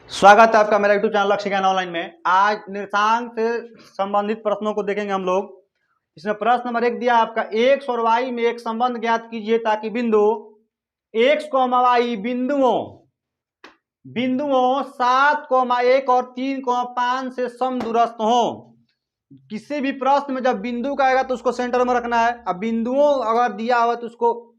स्वागत है आपका मेरा यूट्यूब चैनल लक्ष्य ज्ञान ऑनलाइन में। आज निर्देशांक से संबंधित प्रश्नों को देखेंगे हम लोग। इसमें प्रश्न नंबर 1 दिया आपका एक्स और वाई में एक संबंध ज्ञात कीजिए ताकि बिंदु एक्स कॉमा वाई बिंदुओं 7,1 और 3,5 से समदूरस्थ हो। किसी भी प्रश्न में जब बिंदु का आएगा तो उसको सेंटर में रखना है। अब बिंदुओं अगर दिया हुआ तो उसको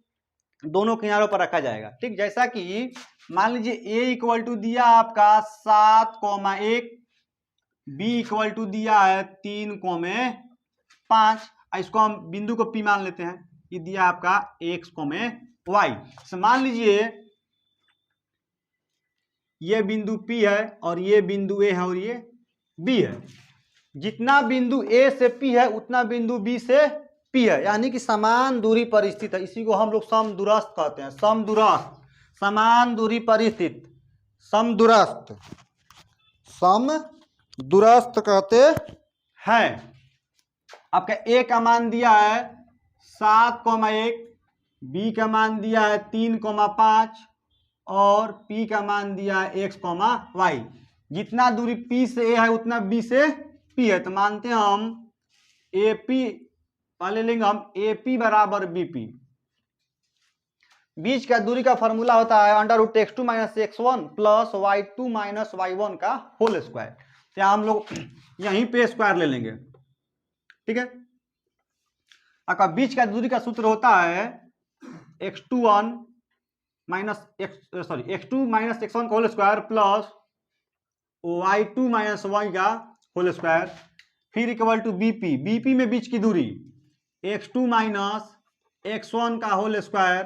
दोनों किनारों पर रखा जाएगा। ठीक, जैसा कि मान लीजिए a इक्वल टू दिया आपका 7,1, b इक्वल टू दिया है 3,5। इसको हम बिंदु को p मान लेते हैं। ये दिया आपका x, y। तो मान लीजिए ये बिंदु p है और ये बिंदु a है और ये b है। जितना बिंदु a से p है उतना बिंदु b से p है, यानी कि समान दूरी पर स्थित है। इसी को हम लोग समदूरस्थ कहते हैं। समदूरस्थ, समान दूरी पर स्थित, समदूरस्थ कहते हैं। आपका a का मान दिया है 7,1, b का मान दिया है 3,5 और p का मान दिया है x, y। जितना दूरी p से a है उतना b से p है। तो मानते हैं हम AP पहले लेंगे हम AP बराबर BP। बीच का दूरी का फॉर्मूला होता है √x2 - x1 plus y2 - y1 का होल स्क्वायर। तो हम लोग यहीं पे स्क्वायर ले लेंगे। ठीक है, आपका बीच का दूरी का सूत्र होता है x2 - x1 का whole square plus y2 - y का होल स्क्वायर, फिर इक्वल टू BP में बीच की दूरी x2 - x1 का होल स्क्वायर,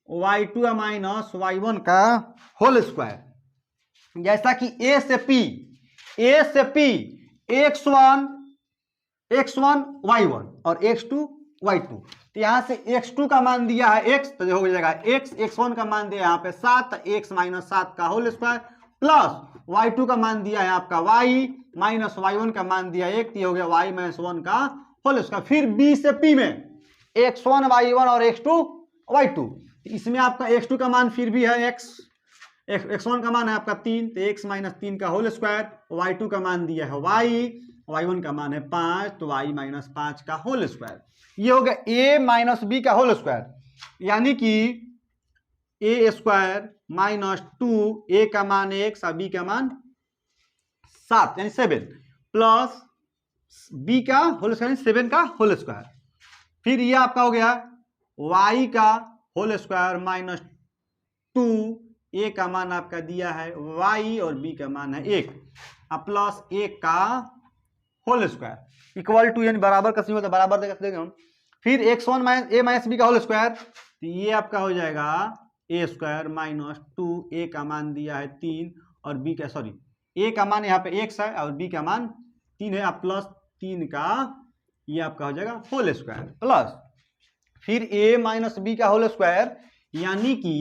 y2 - y1 का होल स्क्वायर। जैसा कि a से p x1 y1 और x2 y2। तो यहां से x2 का मान दिया है x, तो हो जाएगा x1 का मान दिया यहाँ पे 7, x - 7 का होल स्क्वायर प्लस y2 का मान दिया है आपका y - y1 का मान दिया 1, तो हो गया y - 1 का होल स्क्वायर। फिर b से p में x1 y1 और x2 y2। इसमें आपका x2 का मान फिर भी है x1 का मान है आपका 3, तो x - 3 का होल स्क्वायर, y2 का मान दिया है y, y1 का मान है 5, तो y - 5 का होल स्क्वायर। ये हो गया a - b का होल स्क्वायर, यानी कि a स्क्वायर -2, a का मान x और b का मान 7 यानी 7 प्लस b का होल स्क्वायर 7 का होल स्क्वायर। फिर ये आपका हो गया y का होल स्क्वायर -2, a का मान आपका दिया है y और b का मान है 1 प्लस 1 का होल स्क्वायर इक्वल टू, यानी बराबर का सिंबल बराबर देंगे हम। फिर x1 - b का होल स्क्वायर, तो ये आपका हो जाएगा a स्क्वायर -2, a का मान दिया है 3 और b का a का मान यहाँ पे x है और b का मान 3 है, प्लस 3 का ये आपका हो जाएगा होल स्क्वायर प्लस फिर a - b का होल स्क्वायर, यानी कि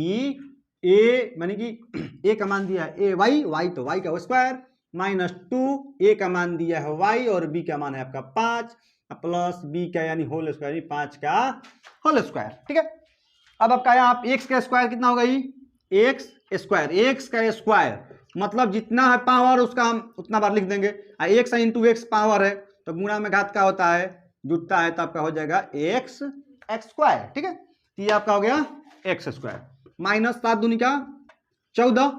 a का मान दिया है y तो y का स्क्वायर -2, a का मान दिया है y और b का मान है आपका 5 प्लस b का यानी होल स्क्वायर 5 का होल स्क्वायर। ठीक है, अब आपका यहाँ x का स्क्वायर कितना होगा, x का स्क्वायर मतलब जितना है पावर उसका हम उतना बार लिख देंगे। x इंटू x पावर है तो गुणा में घात का होता है, जुटता है, तो आपका हो जाएगा x स्क्वायर। ठीक है, तो ये आपका हो गया x स्क्वायर -7 दूनी का 14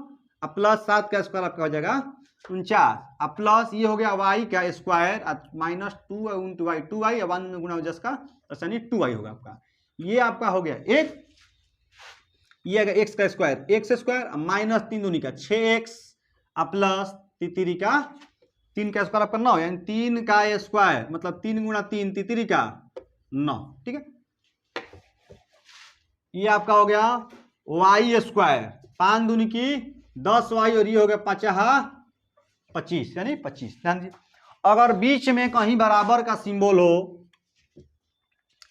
प्लस 7 का स्क्वायर आपका हो जाएगा 49 प्लस ये हो गया y का स्क्वायर -2 इंटू y 2y 1 में गुणा जिसका यानी 2y होगा आपका। ये आपका हो गया एक, ये अगर x का स्क्वायर -3 दूनी का 6x प्लस 3 का 3 का स्क्वायर आपका 9, यानी 3 का स्क्वायर मतलब 3 गुणा 3 3 का 9। ठीक है, ये आपका हो गया y स्क्वायर 5 दूनी की 10y और ये हो गया 25 यानी 25। ध्यान दीजिए, अगर बीच में कहीं बराबर का सिंबल हो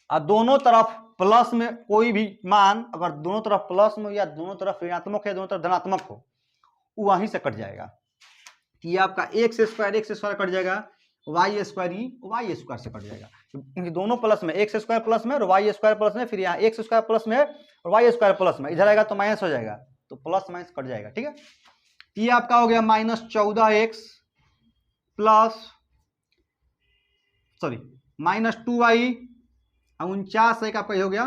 और दोनों तरफ प्लस में कोई भी मान अगर दोनों तरफ प्लस में या दोनों तरफ ऋणात्मक है दोनों तरफ धनात्मक हो, वहीं से कट जाएगा। ये आपका x स्क्वायर कट जाएगा, y स्क्वायर से कट जाएगा, क्योंकि दोनों प्लस में x स्क्वायर प्लस में और y स्क्वायर प्लस में, फिर यहाँ x स्क्वायर प्लस में और y स्क्वायर प्लस में, इधर आएगा तो माइनस हो जाएगा, तो प्लस माइनस कट जाएगा। ठीक है, ये आपका हो गया -14x प्लस सॉरी -2y, 49 एक आपका हो गया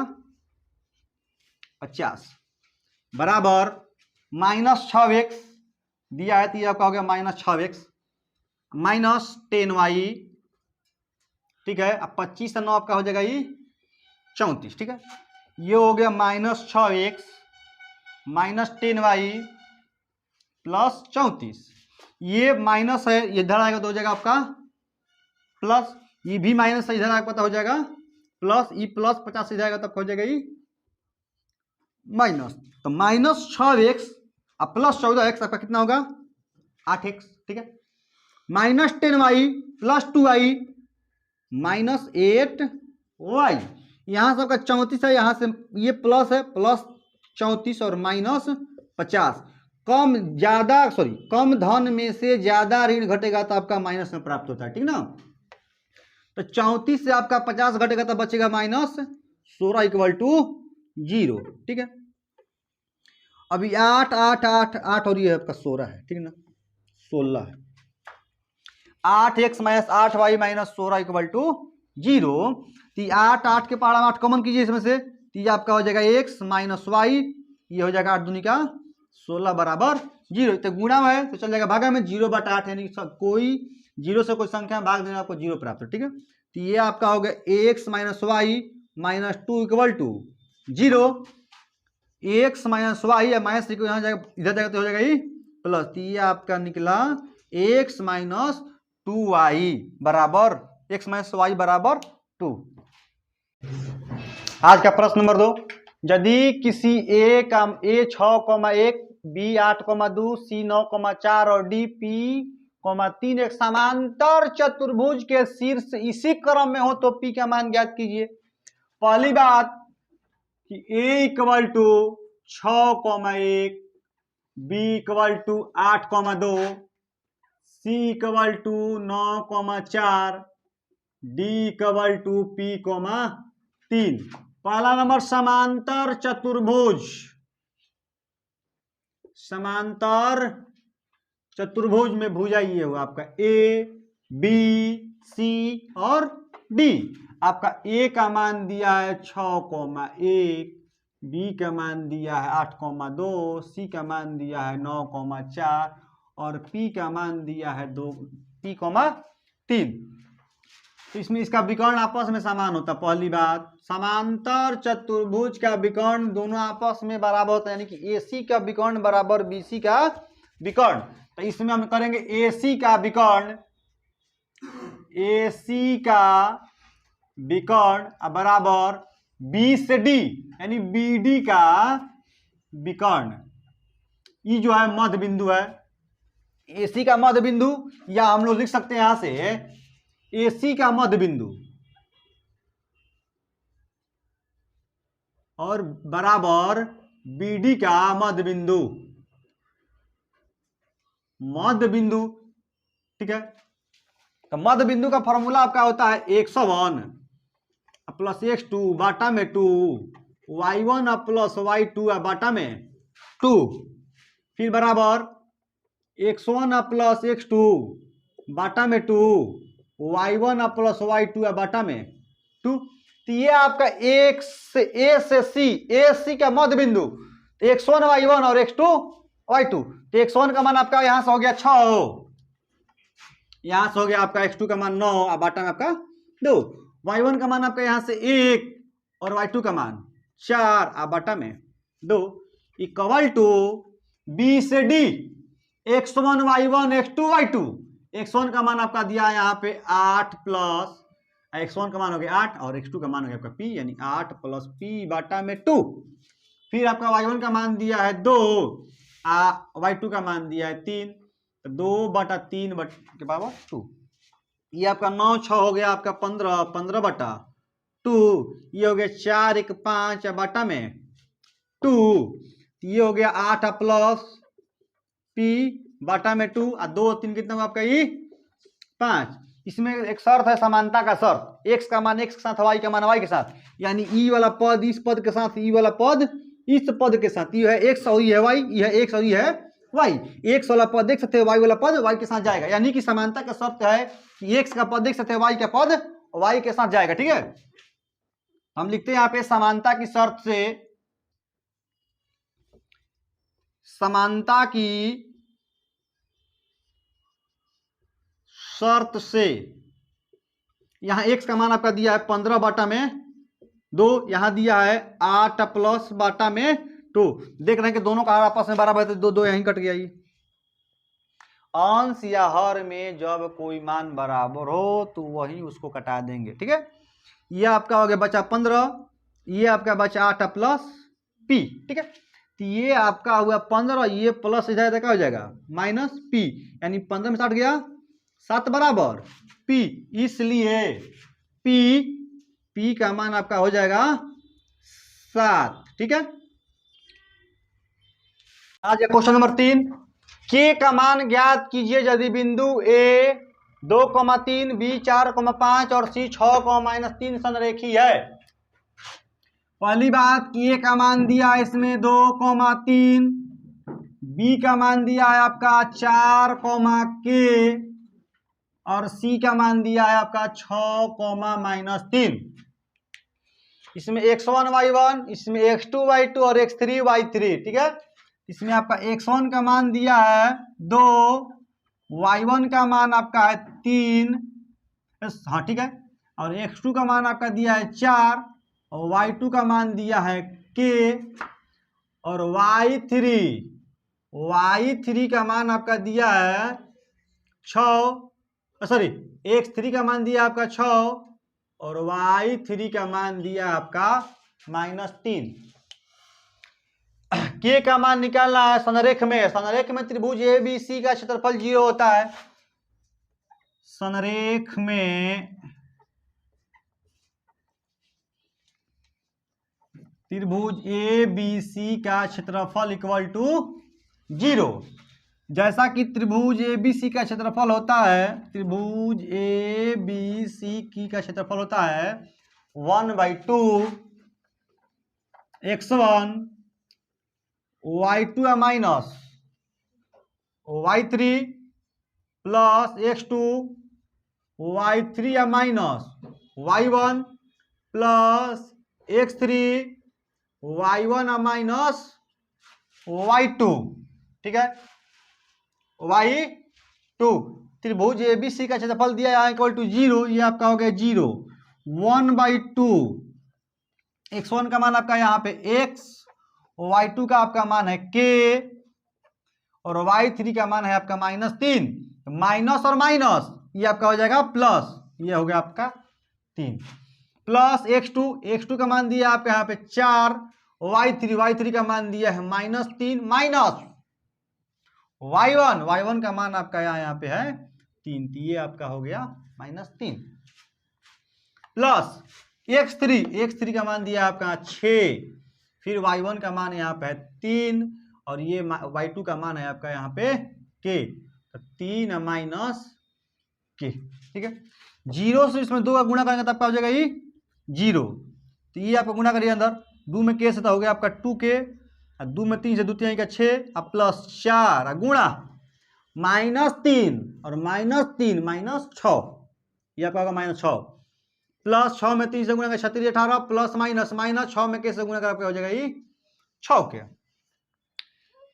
50 बराबर -6x दिया है, तो ये आपका हो गया -6x -10y, ठीक है। अब 25 से 9 आपका हो जाएगा ये 34, ठीक है। ये हो गया -6x -10y प्लस 34, ये माइनस है, ये इधर आएगा तो हो जाएगा आपका प्लस, ये भी माइनस है, इधर आएगा पता हो जाएगा प्लस, ये प्लस 50 से जाएगा तब हो जाएगा ये माइनस, तो -6x अब प्लस 14x आपका कितना होगा 8x, ठीक है। -10y प्लस 2y -8y, यहां से आपका 34 है, यहां से ये प्लस है, प्लस 34 और -50, कम धन में से ज्यादा ऋण घटेगा तो आपका माइनस में प्राप्त होता है, ठीक ना। तो 34 से आपका 50 घटेगा तो बचेगा -16 = 0, ठीक है। अभी 8 8 8 8 और ये आपका 16 है, ठीक है ना, 16 है। 8x - 8y - 16 = 0, तो 8 8 के पहाड़ा 8 कॉमन कीजिए इसमें से, तो ये आपका हो जाएगा x - y, ये हो जाएगा 8 दूनी का 16 बराबर 0, तो गुणा है तो चल जाएगा भागा में 0/8, यानी कोई 0 से कोई संख्या भाग देना आपको 0 प्राप्त है, ठीक है। तो ये आपका हो गया x - y - 2 = 0, x - y या माइनस यहाँ जाएगा, इधर जाएगा तो हो जाएगा ये प्लस, तो ये आपका निकला x - 2y बराबर x - y बराबर 2। आज का प्रश्न नंबर 2, यदि किसी a 6,1 b 8,2 c 9,4 और d p 3 एक समांतर चतुर्भुज के शीर्ष इसी क्रम में हो तो p का मान ज्ञात कीजिए। पहली बात कि a = 6,1 b = 8,2 c = 9,4 d = p, 3। पहला नंबर समांतर चतुर्भुज में भुजा ये हुआ आपका a b c और d। आपका a का मान दिया है 6,1, b का मान दिया है 8,2, c का मान दिया है 9,4 और p का मान दिया है 3। तो इसमें इसका विकर्ण आपस में समान होता है। पहली बात, समांतर चतुर्भुज का विकर्ण दोनों आपस में बराबर होता है, यानी कि AC का विकर्ण बराबर BC का विकर्ण। तो इसमें हम करेंगे AC का विकर्ण बराबर B से D, यानी BD का विकर्ण। ये जो है मध्य बिंदु है, AC का मध्य बिंदु, या हम लोग लिख सकते हैं यहां से AC का मध्य बिंदु और बराबर BD का मध्य बिंदु, ठीक है। तो मध्य बिंदु का फॉर्मूला आपका होता है x1 प्लस x2 बाटा में 2, y1 प्लस y2 बाटा में 2, फिर बराबर x1 प्लस x2 बाटा में 2, y1 प्लस y2 बाटा में 2। तो ये आपका A से C का मध्य बिंदु, x1 y1 और x2 y2। तो x1 का मान आपका यहां से हो गया 6, यहां से हो गया आपका x2 का मान 9 और बाटा में आपका 2, y1 का मान आपका यहां से 1 और y2 का मान 4 और बाटा में 2 = B से D, x1 y1 x2 y2। x1 का मान आपका दिया है यहाँ पे 8 प्लस, x1 का मान हो गया 8 और x2 का मान हो गया आपका p, यानी 8 + p बाटा में 2। फिर आपका y1 का मान दिया है 2, y2 का मान दिया है 3, तो 2/3 के बराबर 2। ये आपका 9 6 हो गया आपका 15, 15/2। ये हो गया 4 1 5 बाटा में 2। ये हो गया 8 प्लस p बाटा में 2 और 2 3 कितना हुआ आपका ये 5। इसमें एक शर्त है, समानता का शर्त, x का मान x के साथ, y का मान y के साथ, यानी e वाला पद इस पद के साथ, e वाला पद इस पद के साथ। ये है x और ये है y, ये है x और ये है वाई। एक्स वाला पद देख सकते हैं, वाई वाला पद वाई के साथ जाएगा, यानी कि समानता का शर्त है कि एक्स का पद देख सकते हैं, वाई का पद वाई के साथ जाएगा। ठीक है, हम लिखते हैं यहाँ पे समानता की शर्त से, समानता की शर्त से यहां एक्स का मान आपका दिया है 15 बाटा में 2, यहां दिया है 8 प्लस बाटा में 2। देख रहे हैं कि दोनों का आपस में बराबर है, तो 2 यहीं कट गया। ये अंश या हर में जब कोई मान बराबर हो तो वही उसको कटा देंगे। ठीक है, ये आपका हो गया बचा 15, ये आपका बचा 8 प्लस पी। ठीक है, तो ये आपका हुआ 15, ये प्लस इधर क्या हो जाएगा माइनस पी, यानी 15 में 60 गया 7 बराबर पी, इसलिए पी का मान आपका हो जाएगा 7। ठीक है, आज क्वेश्चन नंबर 3, के का मान ज्ञात कीजिए यदि बिंदु ए 2,3, बी 4,5 और सी 6,-3 संरेखी है। पहली बात कि ए का मान दिया है इसमें 2,3, बी का मान दिया है आपका 4, के और सी का मान दिया है आपका 6,-3। इसमें x1 y1, इसमें x2 y2 और x3 y3। ठीक है, इसमें आपका x1 का मान दिया है 2, y1 का मान आपका है 3, हाँ ठीक है, और x2 का मान आपका दिया है 4 और y2 का मान दिया है k और y3 का मान आपका दिया है 6, सॉरी x3 का मान दिया आपका 6 और y3 का मान दिया आपका -3। के का मान निकालना है संरेख में। संरेख में त्रिभुज ABC का क्षेत्रफल 0 होता है। संरेख में त्रिभुज ABC का क्षेत्रफल इक्वल टू 0। जैसा कि त्रिभुज ABC का क्षेत्रफल होता है, त्रिभुज ABC का क्षेत्रफल होता है 1/2 x1 y2 minus y3 plus x2 y3 minus y1 plus x3 y1 minus y2। ठीक है, y2 त्रिभुज ABC का क्षेत्रफल दिया यहाँ इक्वल टू 0, ये आपका हो गया 0। 1/2 x1 का मान आपका यहाँ पे x, y2 का आपका मान है k और y3 का मान है आपका -3। माइनस और माइनस ये आपका हो जाएगा प्लस, ये हो गया आपका 3 प्लस x2 का मान दिया आपका यहाँ पे 4, y3 का मान दिया है -3 माइनस y1 का मान आपका यहाँ पे है 3, ये आपका हो गया -3 प्लस x3 का मान दिया आपका 6, फिर y1 का मान यहाँ पे है 3 और ये y2 का मान है आपका यहाँ पे k, तो 3 माइनस k। ठीक है, 0 से इसमें 2 का गुणा करेंगे तो आपका हो जाएगा ये 0, तो ये आपका गुणा करिए अंदर 2 में k से तो हो गया आपका 2k, 2 में 3 से 2 3 का 6 और प्लस 4 गुणा -3 और -3 -6, ये आपका होगा -6 प्लस 6 में 3 से गुणा कर 36 18 प्लस -6 में k से गुणा कर आपका हो जाएगा ये 6 के।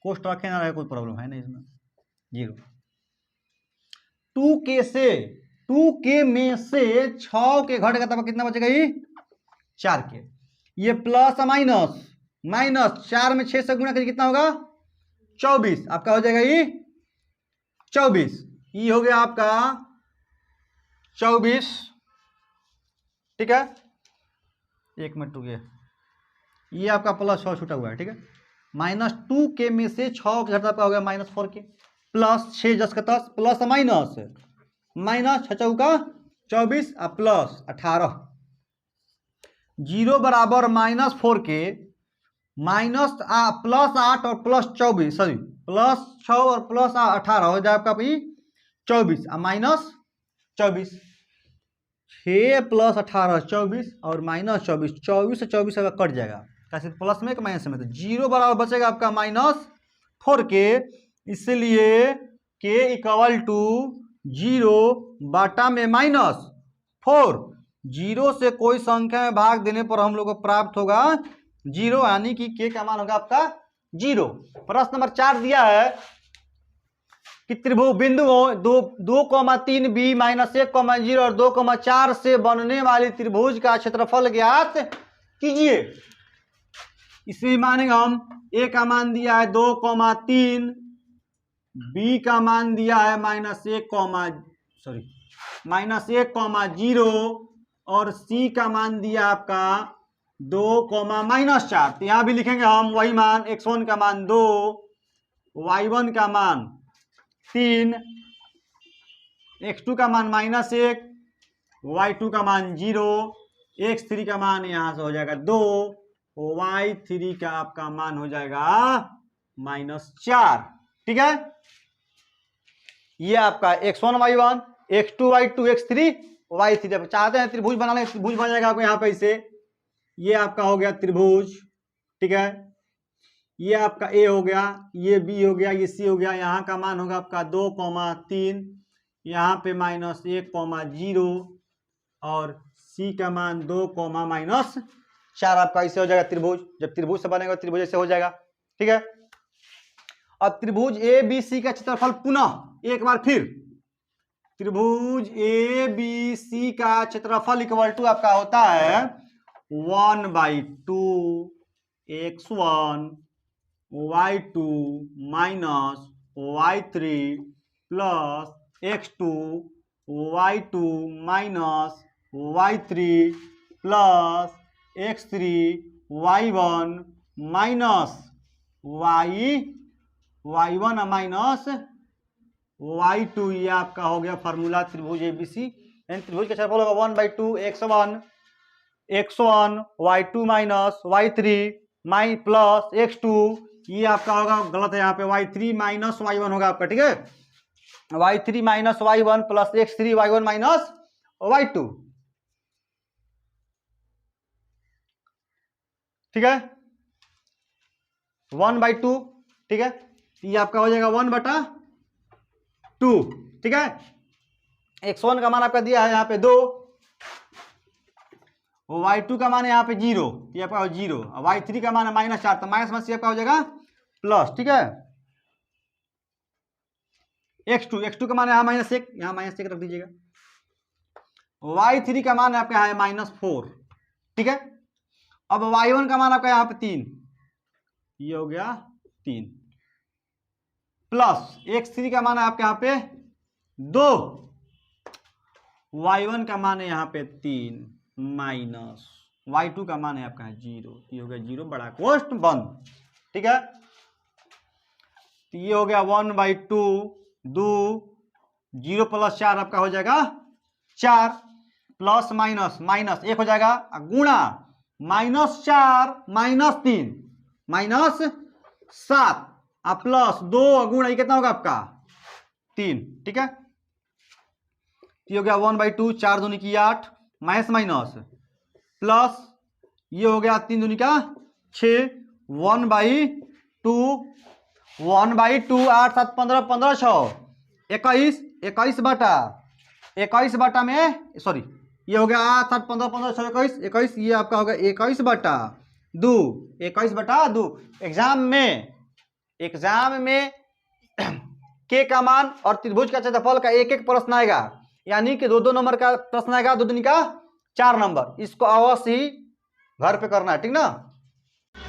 कोष्ट रखे ना रहे कोई प्रॉब्लम है नहीं इसमें, 0। 2k में से 6 के घट का कितना बचेगा ये 4 के, ये प्लस माइनस 4 में 6 से गुणा करिए कितना होगा 24, आपका हो जाएगा ये 24, ये हो गया आपका 24। ठीक है, 1 मिनट रुकिए, ये आपका प्लस 6 छूटा हुआ है। ठीक है, -2k में से 6 के घटा आपका हो गया -4k प्लस 6 10 का 10 प्लस माइनस 6 चौका 24 और प्लस 18, 0 बराबर -4k माइनस प्लस 8 और प्लस 24, सॉरी प्लस 6 और प्लस 18 हो जाए आपका भाई 24 और माइनस 24, 6 प्लस 18 24 और -24, 24 से 24 अगर कट जाएगा कैसे प्लस में कि माइनस में, तो 0 बराबर बचेगा आपका -4k इसलिए k इक्वल टू 0/-4। 0 से कोई संख्या में भाग देने पर हम लोग को प्राप्त होगा 0, यानी कि k का मान होगा आपका 0। प्रश्न नंबर 4 दिया है कि त्रिभुज बिंदु 2,3 b -1,0 और 2,4 से बनने वाली त्रिभुज का क्षेत्रफल ज्ञात कीजिए। इसमें मानेंगे हम a का मान दिया है 2,3, b का मान दिया है -1,0 और c का मान दिया आपका 2,-4। तो यहां भी लिखेंगे हम वही मान, x1 का मान 2, y1 का मान 3, x2 का मान -1, y2 का मान 0, x3 का मान यहां से हो जाएगा 2, y3 का आपका मान हो जाएगा -4। ठीक है, ये आपका x1 y1, x2 y2, x3 y3। जब चाहते हैं त्रिभुज बनाना, त्रिभुज बन जाएगा आपको यहाँ पे इसे। ये आपका हो गया त्रिभुज, ठीक है, ये आपका a हो गया, ये b हो गया, ये c हो गया। यहाँ का मान होगा आपका 2,3, यहाँ पे -1,0 और c का मान 2,-4 आपका इसे हो जाएगा त्रिभुज। जब त्रिभुज से बनेगा त्रिभुज ऐसे हो जाएगा। ठीक है, अब त्रिभुज ए बी सी का क्षेत्रफल पुनः एक बार फिर, त्रिभुज ए बी सी का क्षेत्रफल इक्वल टू आपका होता है 1/2 x1 y2 minus y3 plus x2 y2 minus y3 plus x3 y1 minus y1 minus y2। ये आपका हो गया फार्मूला त्रिभुज एबीसी। त्रिभुज का क्षेत्रफल होगा 1/2 x1 y2 minus y3 plus x2। ये आपका होगा, गलत है यहाँ पे, y3 माइनस y1 होगा आपका। ठीक है, y3 minus y1 plus x3 y1 minus y2। ठीक है, 1/2। ठीक है, ये आपका हो जाएगा 1/2। ठीक है, x1 का मान आपका दिया है यहाँ पे 2, y2 का मान है यहाँ पे 0, ये आपका 0, y3 का मान है -4, तो माइनस आपका हो जाएगा प्लस। ठीक है, x2 का मान है यहाँ -1, यहाँ -1 रख दीजिएगा। y3 का मान आपका है -4। ठीक है, अब y1 का मान आपका यहाँ पे 3, ये हो गया 3, प्लस x3 का मान है आपके यहाँ पे 2, y1 का मान है यहाँ पे 3, माइनस y2 का मान है आपका 0, ये हो गया 0 बड़ा कोष्ठ बंद। ठीक है, तो ये हो गया 1/2 0 प्लस 4 आपका हो जाएगा 4, प्लस माइनस माइनस 1 हो जाएगा, गुणा -4 -3 -7 प्लस 2 गुणा, ये कितना होगा आपका 3। ठीक है, ये हो गया 1/2, 4 दूनी की 8, माइनस माइनस प्लस, ये हो गया 3 दूनी का 6, 1/2 8 7 15 15 6 21 21 में सॉरी, ये हो गया 8 7 15 15 6 21, ये आपका होगा 21/2 21/2। एग्जाम में के का मान और त्रिभुज का क्षेत्रफल का एक एक प्रश्न आएगा, यानी कि 2 नंबर का प्रश्न आएगा, 2 दूनी का 4 नंबर। इसको अवश्य ही घर पे करना है, ठीक ना।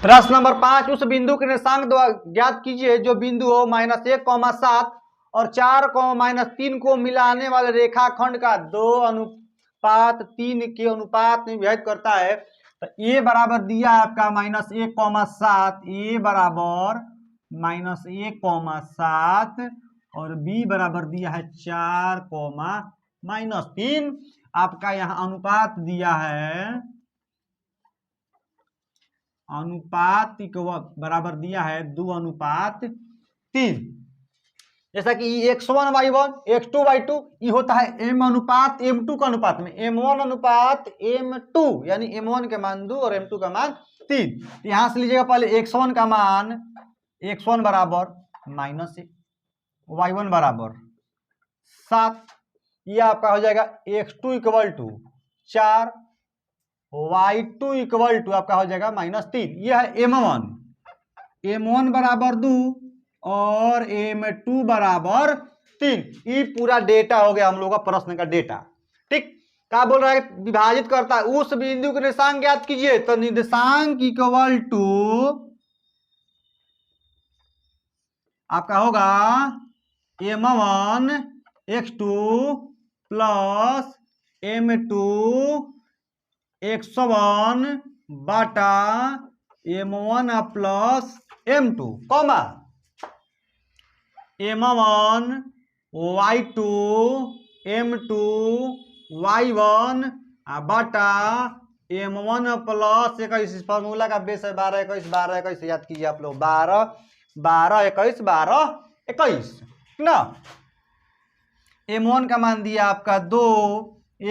प्रश्न नंबर 5, उस बिंदु के निर्देशांक ज्ञात कीजिए जो बिंदु हो -1,7 और 4,-3 को मिलाने वाले रेखाखंड का 2:3 के अनुपात में विभाजित करता है। तो ए बराबर दिया है आपका -1,7, ए बराबर -1,7 और बी बराबर दिया है 4,-3। आपका यहाँ अनुपात दिया है, अनुपात बराबर दिया है 2:3। जैसा कि x1 y1 x2 y2 ये होता है m अनुपात m2 का अनुपात में, m1 अनुपात m2, यानी m1 का मान 2 और m2 का मान 3। यहां से लीजिएगा पहले x1 का मान, x1 बराबर -1, y1 बराबर 7, ये आपका हो जाएगा x2 equal to 4, y2 equal to आपका हो जाएगा -3। यह है m1 बराबर 2 और m2 बराबर 3। ये पूरा डेटा हो गया हम लोग का प्रश्न का डेटा। ठीक, क्या बोल रहा है, विभाजित करता है उस बिंदु के निर्देशांक ज्ञात कीजिए। तो निर्देशांक इक्वल टू आपका होगा m1 x2 plus m2 x1 बटा m1 plus m2 comma m1 y2 m2 y1 बटा m1 प्लस 21। इस फॉर्मूला का बेस है 12 21 12 21, याद कीजिए आप लोग 12 12 21 12 21 ना। m1 का मान दिया आपका 2,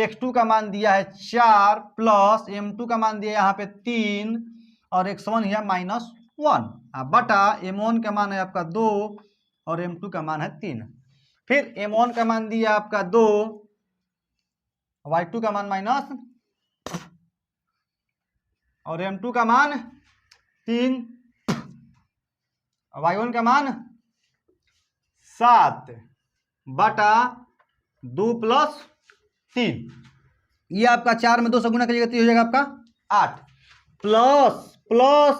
x2 का मान दिया है 4 प्लस m2 का मान दिया यहाँ पे 3 और x1 है -1 बटा m1 का मान है आपका 2 और m2 का मान है 3। फिर m1 का मान दिया आपका 2, y2 का मान माइनस और m2 का मान 3, y1 का मान 7 बटा 2 प्लस 3। ये आपका 4 में 2 से गुना करिएगा तो हो जाएगा आपका 8 plus plus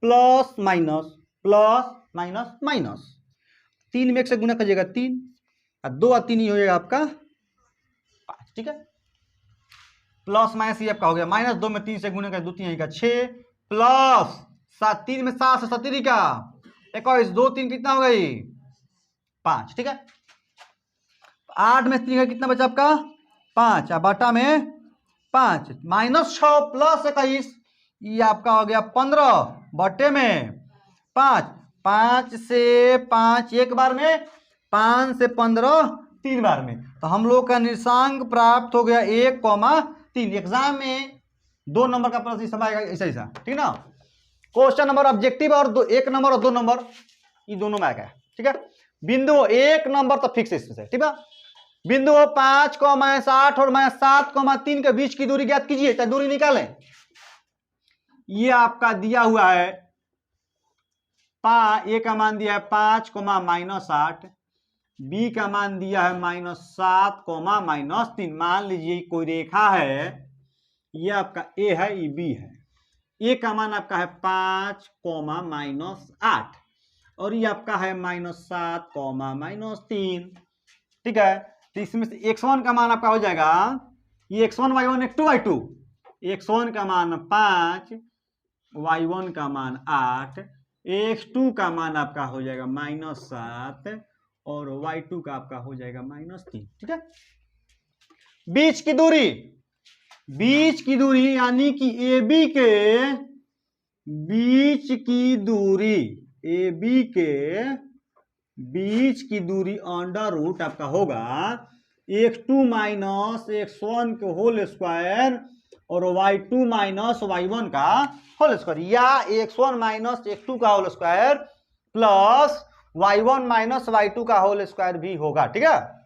plus minus plus minus minus 3 में 1 से गुना करिएगा 3 और 2 और 3 ही हो जाएगा आपका 5। ठीक है, प्लस माइनस ये आपका हो गया -2 में 3 से गुना कर 2 3 का 6 प्लस 7 3 में 7 से 7 का 21 2 3 कितना हो गई 5। ठीक है, 8 में 3 का कितना बचा आपका 5 बटा में 5 -6 प्लस 21 ये आपका हो गया 15 बटे में 5 5 से 5 एक बार में 5 से 15 3 बार में। तो हम लोग का निर्देशांक प्राप्त हो गया 1,3। एग्जाम में 2 नंबर का प्रश्न समय आएगा ऐसा ऐसा। ठीक ना, क्वेश्चन नंबर ऑब्जेक्टिव और 1 नंबर और 2 नंबर ये दोनों में आएगा। ठीक है, बिंदु 1 नंबर तो फिक्स इसमें। ठीक है, बिंदु 5, -8 और -7, 3 के बीच की दूरी ज्ञात कीजिए, चाहे दूरी निकालें। ये आपका दिया हुआ है ए का मान दिया है 5, -8, बी का मान दिया है -7, -3। मान लीजिए कोई रेखा है, ये आपका ए है ये बी है, ए का मान आपका है 5, -8 और ये आपका है -7, -3। ठीक है, तो इसमें से x1 का मान आपका हो जाएगा, ये x1 y1 x2 y2, x1 का मान 5, y1 का मान 8, x2 का मान आपका हो जाएगा -7 और y2 का आपका हो जाएगा -3। ठीक है, बीच की दूरी यानी कि AB के बीच की दूरी अंडर रूट आपका होगा x2 माइनस x1 के होल स्क्वायर और y2 माइनस y1 का होल स्क्वायर, या x1 माइनस x2 का whole square plus y1 minus y2 का होल स्क्वायर भी होगा। ठीक है,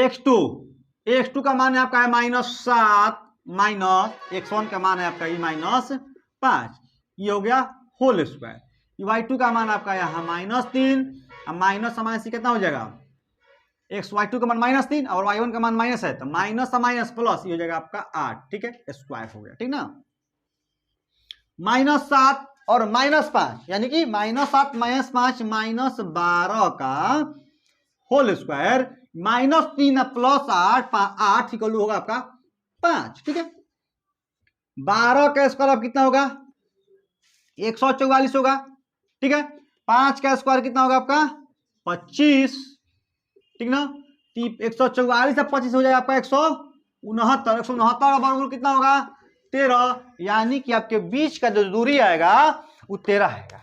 x2 का मान है आपका है -7 माइनस x1 का मान है आपका ये -5, ये हो गया होल स्क्वायर। y2 का मान आपका यहाँ -3 माइनस माइनस कितना हो जाएगा y2 का मान -3 और y1 का मान माइनस है तो माइनस माइनस प्लस ये हो जाएगा आपका 8। ठीक है, स्क्वायर हो गया। ठीक ना, -7 और -5 यानी कि -7 -5 -12 का होल स्क्वायर -3 प्लस 8 इक्वल होगा आपका 5। ठीक है, 12 का स्क्वायर अब कितना होगा 144 होगा। ठीक है, 5 का स्क्वायर कितना होगा आपका 25। ठीक ना, 144 से 25 हो जाएगा आपका 169। 169 का वर्गमूल कितना होगा 13, यानी कि आपके बीच का जो दूरी आएगा वो 13 आएगा।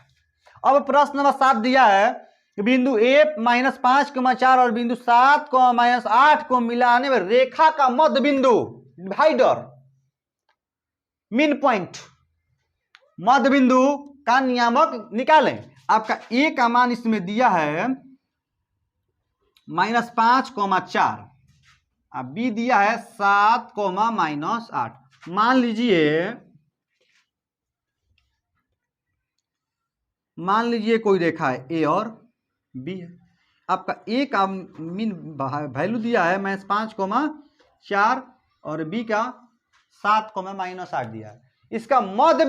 अब प्रश्न नंबर 7 दिया है कि बिंदु A -5, 4 और बिंदु 7, -8 को मिलाने में रेखा का मध्य बिंदु डिवाइडर मिड पॉइंट मध्य बिंदु का नियामक निकालें। आपका A का मान इसमें दिया है -5,4। अब बी दिया है 7, -8। मान लीजिए कोई रेखा है ए और बी है। आपका ए का मीन वैल्यू दिया है -5,4 और बी का 7,-8 दिया है। इसका मध्य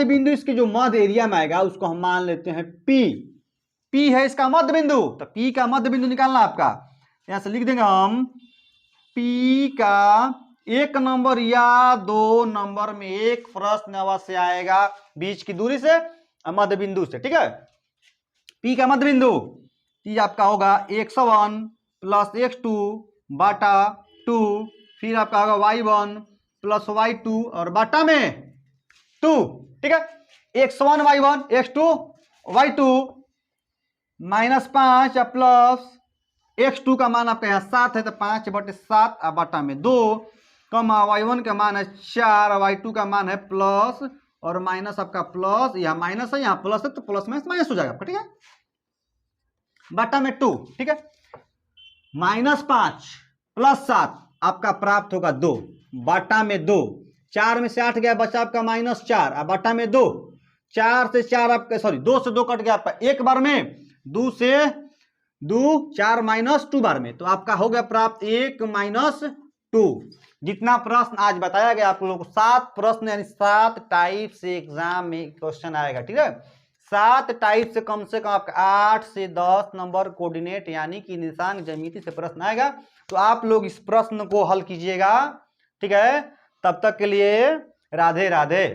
बिंदु इसके जो मध्य एरिया में आएगा उसको हम मान लेते हैं पी है इसका मध्य बिंदु। तो पी का मध्य बिंदु निकालना आपका, यहां से लिख देंगे हम पी का 1 नंबर या 2 नंबर में एक प्रश्न अवश्य आएगा बीच की दूरी से मध्य बिंदु से, ठीक है। पी का मध्य बिंदु ये आपका होगा x1 + x2 बटा 2, फिर आपका होगा y1 + y2 और बटा में 2, ठीक है। x1 y1 x2 y2 -5 plus x2 का मान आपका यहाँ 7 है तो 5/7 और बटा में 2, y1 का मान है 4, y2 का मान है प्लस और माइनस आपका प्लस, यहाँ माइनस है यहाँ प्लस है तो प्लस माइनस हो जाएगा आपका, ठीक है, बटा में 2, ठीक है। -5 + 7 आपका प्राप्त होगा 2 बटा में 2, 4 में से 8 गया बचा आपका -4 और बटा में 2, 4 से 4 आपका 2 से 2 कट गया आपका एक बार में, 2 से 2 4 -2 बार में, तो आपका हो गया प्राप्त 1 - 2। जितना प्रश्न आज बताया गया आप लोगों को 7 प्रश्न यानी 7 टाइप से एग्जाम में क्वेश्चन आएगा, ठीक है। 7 टाइप से कम आपका 8 से 10 नंबर कोऑर्डिनेट यानी कि निशान ज्यामिति से प्रश्न आएगा। तो आप लोग इस प्रश्न को हल कीजिएगा, ठीक है। तब तक के लिए राधे राधे।